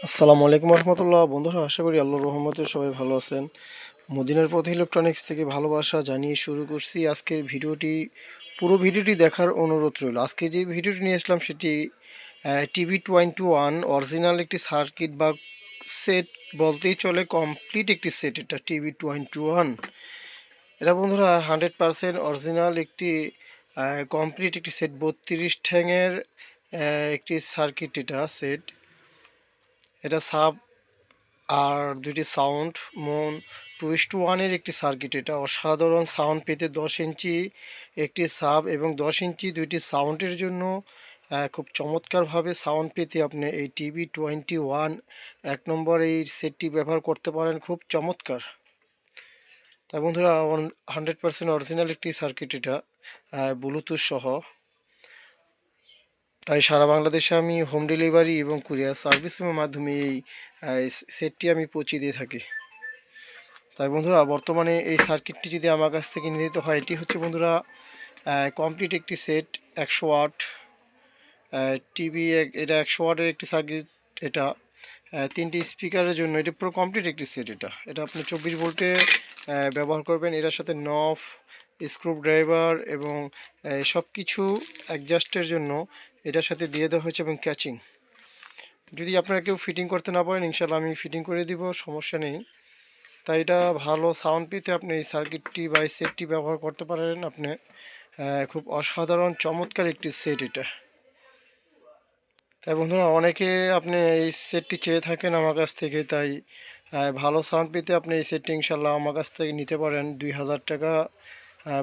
আসসালামু আলাইকুম রহমতুল্লাহ। বন্ধুরা, আশা করি আল্লাহর রহমতে সবাই ভালো আছেন। মদিনার পথ ইলেকট্রনিক্স থেকে ভালোবাসা জানিয়ে শুরু করছি আজকের ভিডিওটি। পুরো ভিডিওটি দেখার অনুরোধ রইল। আজকে যে ভিডিওটি নিয়ে আসলাম সেটি TV21 অরিজিনাল একটি সার্কিট বা সেট বলতেই চলে, কমপ্লিট একটি সেট। এটা TV21, এটা বন্ধুরা 100% অরিজিনাল একটি কমপ্লিট একটি সেট। 32 ঠ্যাঙের একটি সার্কিট এটা সেট। এটা সাব আর দুইটি সাউন্ড মন 2:1-এর একটি সার্কিট। এটা অসাধারণ সাউন্ড পেতে 10 ইঞ্চি একটি সাব এবং 10 ইঞ্চি দুইটি সাউন্ডের জন্য খুব চমৎকারভাবে সাউন্ড পেতে আপনি এই TV21 এক নম্বর এই সেটটি ব্যবহার করতে পারেন। খুব চমৎকার। তাই বন্ধুরা, 100% অরিজিনাল একটি সার্কিট এটা, ব্লুটুথ সহ। তাই সারা বাংলাদেশে আমি হোম ডেলিভারি এবং কুরিয়ার সার্ভিসের মাধ্যমে এই সেটটি আমি পৌঁছে দিয়ে থাকি। তাই বন্ধুরা, বর্তমানে এই সার্কিটটি যদি আমার কাছ থেকে নিতে হয়, এটি হচ্ছে বন্ধুরা কমপ্লিট একটি সেট। 100 ওয়াট টিভি, এটা 100 ওয়াটের একটি সার্কিট। এটা তিনটি স্পিকারের জন্য এটি পুরো কমপ্লিট একটি সেট। এটা আপনি 24 ভোল্টে ব্যবহার করবেন। এটার সাথে নফ, স্ক্রু ড্রাইভার এবং সব কিছু অ্যাডজাস্টের জন্য এটার সাথে দিয়ে দেওয়া হয়েছে, এবং ক্যাচিং। যদি আপনারা কেউ ফিটিং করতে না পারেন, ইনশাল্লাহ আমি ফিটিং করে দিব, সমস্যা নেই। তাই এটা ভালো সাউন্ড পেতে আপনি এই সার্কিটটি বা এই সেটটি ব্যবহার করতে পারেন। আপনি খুব অসাধারণ চমৎকার একটি সেট এটা। তাই বন্ধুরা, অনেকে আপনি এই সেটটি চেয়ে থাকেন আমার কাছ থেকে। তাই ভালো সাউন্ড পেতে আপনি এই সেটটি ইনশাল্লাহ আমার কাছ থেকে নিতে পারেন। 2000 টাকা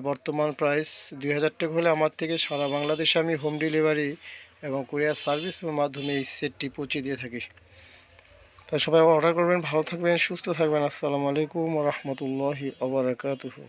বর্তমান প্রাইস। 2000 টাকা হলে আমার থেকে সারা বাংলাদেশে আমি হোম ডেলিভারি এবং কুরিয়ার সার্ভিসের মাধ্যমে এই সেটটি পৌঁছে দিয়ে থাকি। তাই সবাই অর্ডার করবেন। ভালো থাকবেন, সুস্থ থাকবেন। আসসালামু আলাইকুম রহমতুল্লাহি ওয়া বারাকাতুহু।